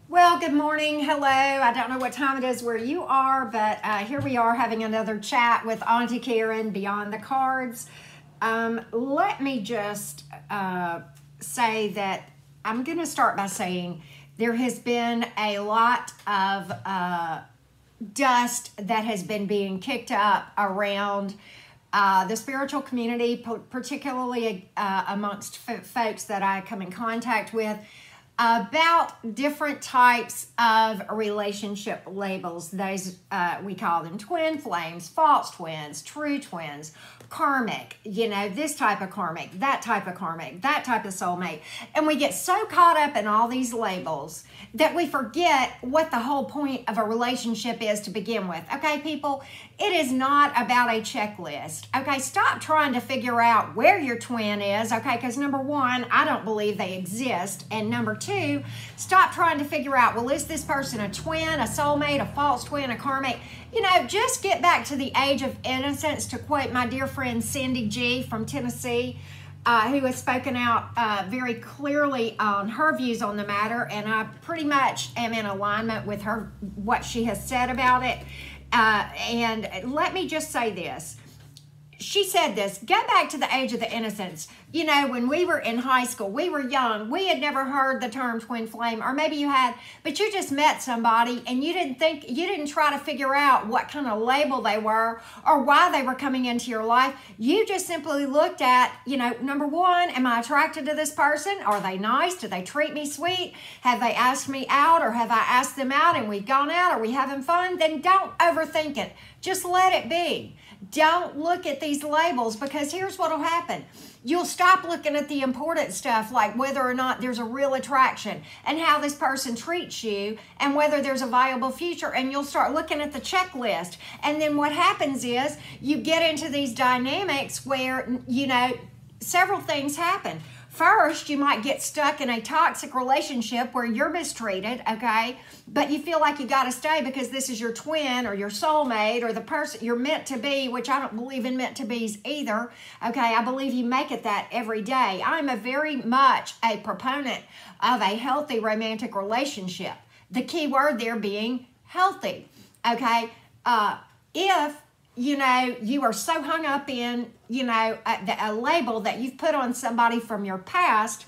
Well, good morning. Hello. I don't know what time it is where you are, but here we are having another chat with Auntie Karen Beyond the Cards. Let me just say that I'm going to start by saying there has been a lot of dust that has been being kicked up around the spiritual community, particularly amongst folks that I come in contact with, about different types of relationship labels. Those we call them twin flames, false twins, true twins, karmic, this type of karmic, that type of karmic, that type of soulmate. And we get so caught up in all these labels that we forget what the whole point of a relationship is to begin with. Okay, people, it is not about a checklist. Okay, stop trying to figure out where your twin is. Okay, because number one, I don't believe they exist. And number two, stop trying to figure out, well, is this person a twin, a soulmate, a false twin, a karmic? Just get back to the age of innocence, to quote my dear friend Cindy G from Tennessee, who has spoken out very clearly on her views on the matter, and I pretty much am in alignment with her, what she has said about it. And let me just say this. She said this, go back to the age of the innocence. When we were in high school, we were young. We had never heard the term twin flame, or maybe you had, but you just met somebody and you didn't try to figure out what kind of label they were or why they were coming into your life. You just simply looked at, number one, am I attracted to this person? Are they nice? Do they treat me sweet? Have they asked me out, or have I asked them out and we've gone out? Are we having fun? Then don't overthink it. Just let it be. Don't look at these labels, because here's what will happen. You'll stop looking at the important stuff, like whether or not there's a real attraction and how this person treats you and whether there's a viable future, and you'll start looking at the checklist. And then what happens is you get into these dynamics where, several things happen. First, you might get stuck in a toxic relationship where you're mistreated, okay? But you feel like you got to stay because this is your twin or your soulmate or the person you're meant to be, which I don't believe in meant to be's either, okay? I believe you make it that every day. I'm a very much a proponent of a healthy romantic relationship. The key word there being healthy, okay? If you are so hung up in, a label that you've put on somebody from your past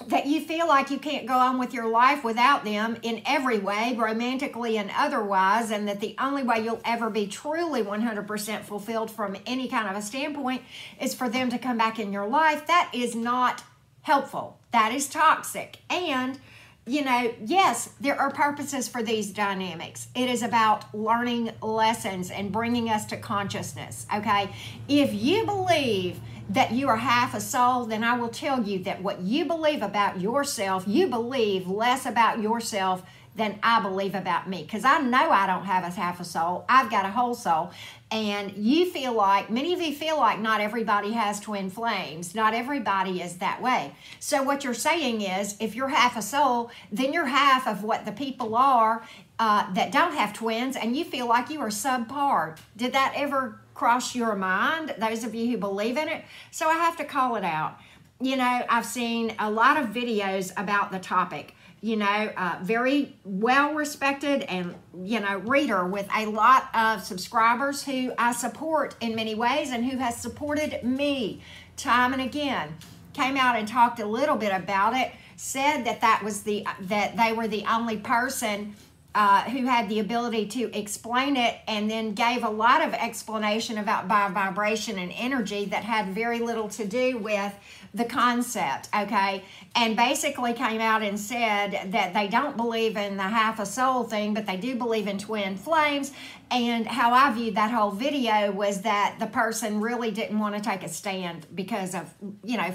that you feel like you can't go on with your life without them in every way, romantically and otherwise, and that the only way you'll ever be truly 100% fulfilled from any kind of a standpoint is for them to come back in your life, that is not helpful. That is toxic. And yes, there are purposes for these dynamics. It is about learning lessons and bringing us to consciousness, okay? If you believe that you are half a soul, then I will tell you that what you believe about yourself, you believe less about yourself than I believe about me, because I know I don't have a half a soul. I've got a whole soul. And many of you feel like not everybody has twin flames. Not everybody is that way. So what you're saying is, if you're half a soul, then you're half of what the people are that don't have twins, and you feel like you are subpar. Did that ever cross your mind, those of you who believe in it? So I have to call it out. I've seen a lot of videos about the topic. Very well respected and, reader with a lot of subscribers who I support in many ways and who has supported me time and again, came out and talked a little bit about it, said that they were the only person who had the ability to explain it, and then gave a lot of explanation about vibration and energy that had very little to do with the concept, okay? And basically came out and said that they don't believe in the half a soul thing, but they do believe in twin flames. And how I viewed that whole video was that the person really didn't want to take a stand because of,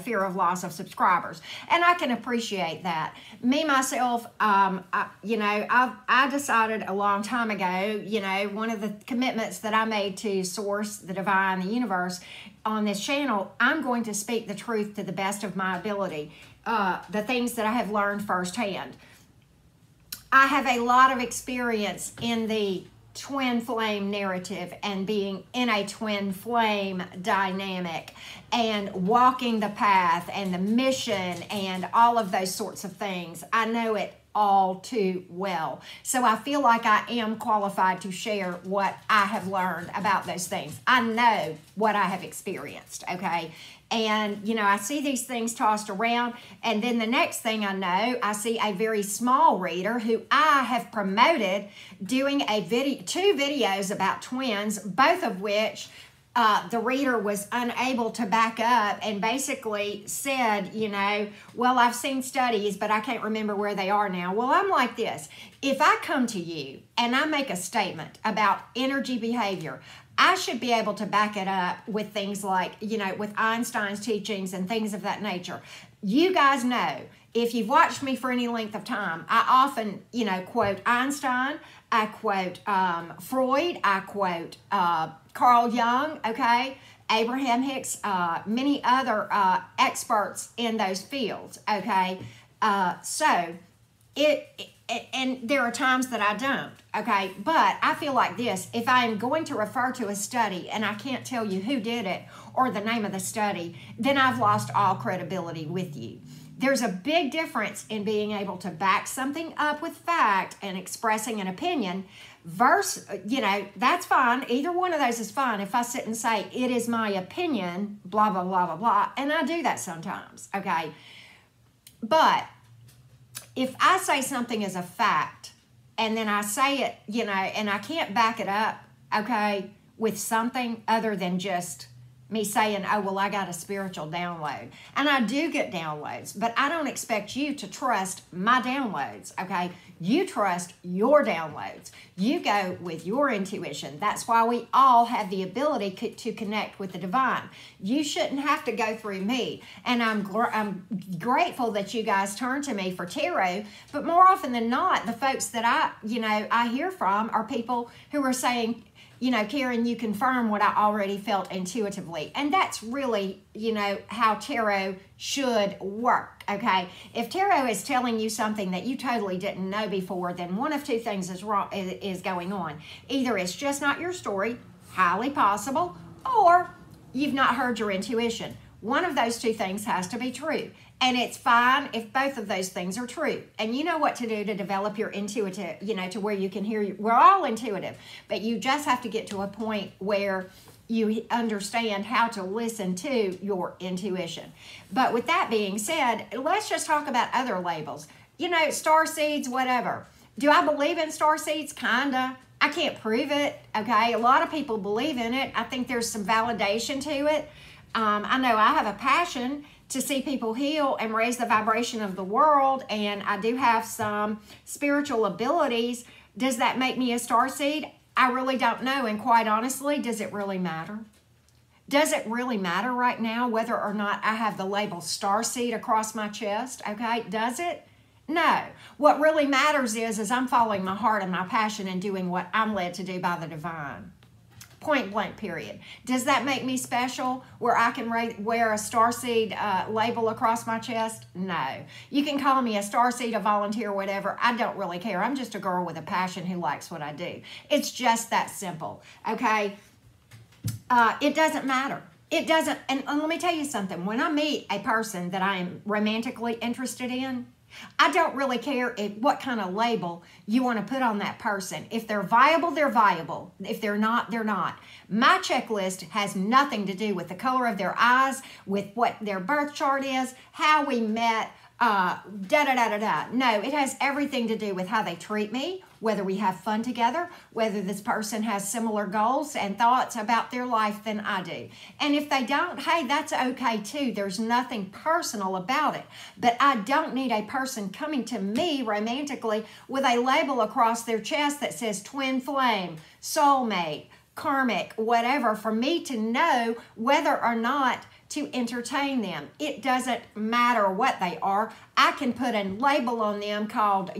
fear of loss of subscribers. And I can appreciate that. Me, myself, I decided a long time ago, one of the commitments that I made to Source, the divine, the universe, on this channel, I'm going to speak the truth to the best of my ability, the things that I have learned firsthand. I have a lot of experience in the twin flame narrative and being in a twin flame dynamic and walking the path and the mission and all of those sorts of things. I know it all too well. So I feel like I am qualified to share what I have learned about those things. I know what I have experienced, okay? And, you know, I see these things tossed around, and then the next thing I know, I see a very small reader who I have promoted doing two videos about twins, both of which the reader was unable to back up and basically said, you know, well, I've seen studies, but I can't remember where they are now. Well, I'm like this. If I come to you and I make a statement about energy behavior, I should be able to back it up with things like, you know, with Einstein's teachings and things of that nature. You guys know, if you've watched me for any length of time, I often, you know, quote Einstein, I quote Freud, I quote Carl Jung, okay, Abraham Hicks, many other experts in those fields, okay. So and there are times that I don't, okay? But I feel like this, if I am going to refer to a study and I can't tell you who did it or the name of the study, then I've lost all credibility with you. There's a big difference in being able to back something up with fact and expressing an opinion versus, you know, that's fine. Either one of those is fine if I sit and say, it is my opinion, blah, blah, blah, blah, blah. And I do that sometimes, okay? But if I say something is a fact and then I say it, you know, and I can't back it up, okay, with something other than just me saying, oh, well, I got a spiritual download. And I do get downloads, but I don't expect you to trust my downloads, okay? You trust your downloads. You go with your intuition. That's why we all have the ability to connect with the divine. You shouldn't have to go through me. And I'm grateful that you guys turn to me for tarot, but more often than not, the folks that I hear from are people who are saying, you know, Karen, you confirm what I already felt intuitively. And that's really, you know, how tarot should work, okay? If tarot is telling you something that you totally didn't know before, then one of two things is wrong, is going on. Either it's just not your story, highly possible, or you've not heard your intuition. One of those two things has to be true. And it's fine if both of those things are true. And you know what to do to develop your intuitive, you know, to where you can hear. We're all intuitive, but you just have to get to a point where you understand how to listen to your intuition. But with that being said, let's just talk about other labels. You know, star seeds, whatever. Do I believe in star seeds? Kinda. I can't prove it, okay? A lot of people believe in it. I think there's some validation to it. I know I have a passion to see people heal and raise the vibration of the world, and I do have some spiritual abilities. Does that make me a starseed? I really don't know, and quite honestly, does it really matter? Does it really matter right now whether or not I have the label starseed across my chest, okay? Does it? No. What really matters is I'm following my heart and my passion and doing what I'm led to do by the divine. Point blank, period. Does that make me special where I can wear a starseed label across my chest? No. You can call me a starseed, a volunteer, whatever. I don't really care. I'm just a girl with a passion who likes what I do. It's just that simple, okay? It doesn't matter. It doesn't, and let me tell you something. When I meet a person that I am romantically interested in, I don't really care what kind of label you want to put on that person. If they're viable, they're viable. If they're not, they're not. My checklist has nothing to do with the color of their eyes, with what their birth chart is, how we met, No, it has everything to do with how they treat me, whether we have fun together, whether this person has similar goals and thoughts about their life than I do. And if they don't, hey, that's okay too. There's nothing personal about it. But I don't need a person coming to me romantically with a label across their chest that says twin flame, soulmate, karmic, whatever, for me to know whether or not to entertain them. It doesn't matter what they are. I can put a label on them called,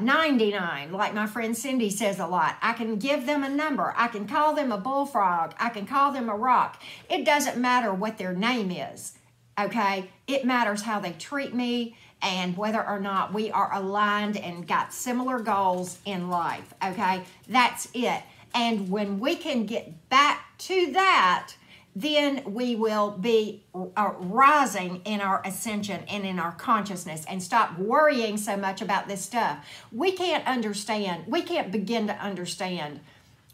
99, like my friend Cindy says a lot. I can give them a number. I can call them a bullfrog. I can call them a rock. It doesn't matter what their name is, okay? It matters how they treat me and whether or not we are aligned and got similar goals in life, okay? That's it. And when we can get back to that, then we will be rising in our ascension and in our consciousness and stop worrying so much about this stuff. We can't begin to understand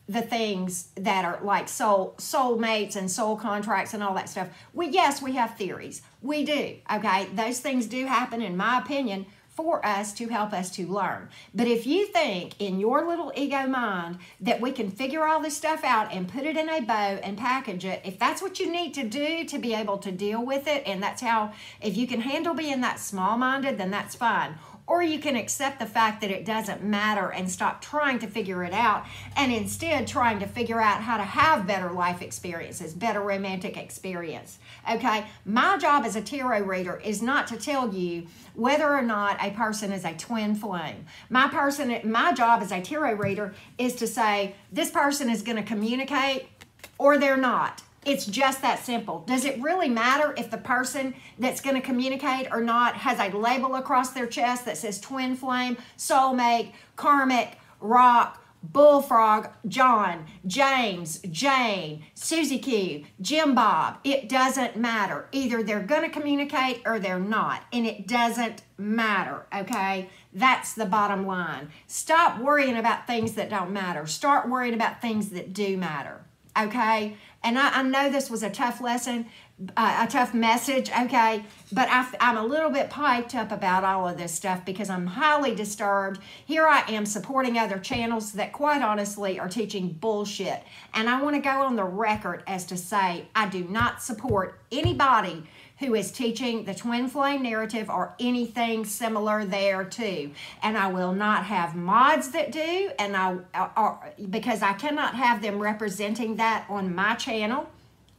the things that are like soulmates and soul contracts and all that stuff. Yes, we have theories. We do, okay? Those things do happen, in my opinion, for us to help us to learn. But if you think in your little ego mind that we can figure all this stuff out and put it in a bow and package it, if that's what you need to do to be able to deal with it, and that's how, if you can handle being that small-minded, then that's fine. Or you can accept the fact that it doesn't matter and stop trying to figure it out, and instead trying to figure out how to have better life experiences, better romantic experience. Okay, my job as a tarot reader is not to tell you whether or not a person is a twin flame. My job as a tarot reader is to say this person is going to communicate or they're not. It's just that simple. Does it really matter if the person that's going to communicate or not has a label across their chest that says twin flame, soulmate, karmic, rock, bullfrog, John, James, Jane, Susie Q, Jim Bob? It doesn't matter. Either they're going to communicate or they're not. And it doesn't matter, okay? That's the bottom line. Stop worrying about things that don't matter. Start worrying about things that do matter, okay? And I know this was a tough lesson, a tough message, okay? But I'm a little bit piped up about all of this stuff because I'm highly disturbed. Here I am supporting other channels that quite honestly are teaching bullshit. And I want to go on the record as to say I do not support anybody who is teaching the twin flame narrative or anything similar there too. And I will not have mods that do, and because I cannot have them representing that on my channel.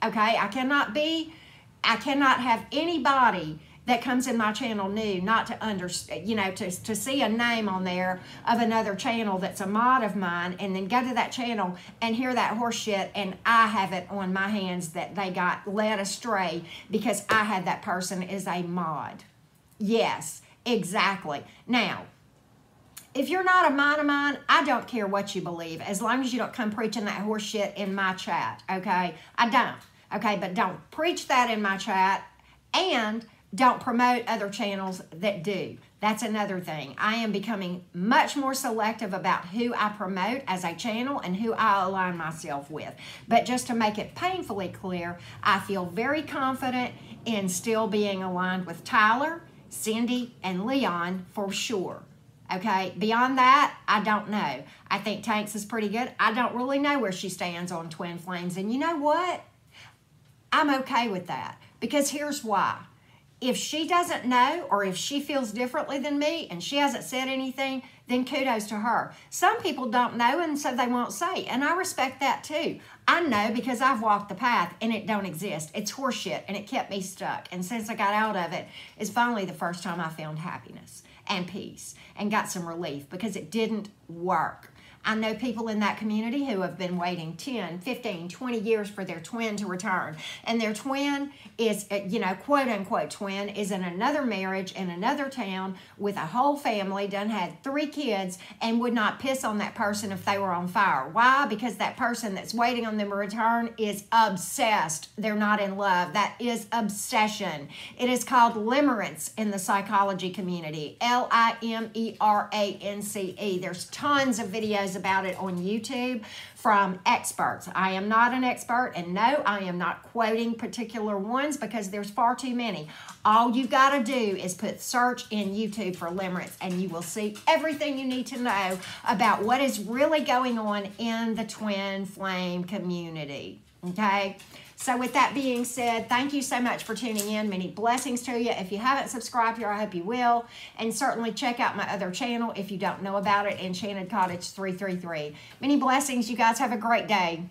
Okay, I cannot have anybody that comes in my channel new not to understand, to see a name on there of another channel that's a mod of mine, and then go to that channel and hear that horse shit, and I have it on my hands that they got led astray because I had that person as a mod. Yes, exactly. Now, if you're not a mod of mine, I don't care what you believe, as long as you don't come preaching that horse shit in my chat, okay? I don't, okay? But don't preach that in my chat, and don't promote other channels that do. That's another thing. I am becoming much more selective about who I promote as a channel and who I align myself with. But just to make it painfully clear, I feel very confident in still being aligned with Tyler, Cindy, and Leon for sure. Okay, beyond that, I don't know. I think Tanks is pretty good. I don't really know where she stands on twin flames. And you know what? I'm okay with that, because here's why. If she doesn't know, or if she feels differently than me and she hasn't said anything, then kudos to her. Some people don't know, and so they won't say, and I respect that too. I know because I've walked the path and it don't exist. It's horseshit, and it kept me stuck. And since I got out of it, it's finally the first time I found happiness and peace and got some relief, because it didn't work. I know people in that community who have been waiting 10, 15, 20 years for their twin to return. And their twin is, quote unquote twin, is in another marriage in another town with a whole family, done had 3 kids, and would not piss on that person if they were on fire. Why? Because that person that's waiting on them to return is obsessed. They're not in love. That is obsession. It is called limerence in the psychology community. Limerance. There's tons of videos about it on YouTube from experts. I am not an expert, and no, I am not quoting particular ones because there's far too many. All you got to do is put search in YouTube for limerence, and you will see everything you need to know about what is really going on in the twin flame community. Okay? So with that being said, thank you so much for tuning in. Many blessings to you. If you haven't subscribed here, I hope you will. And certainly check out my other channel if you don't know about it, Enchanted Cottage 333. Many blessings. You guys have a great day.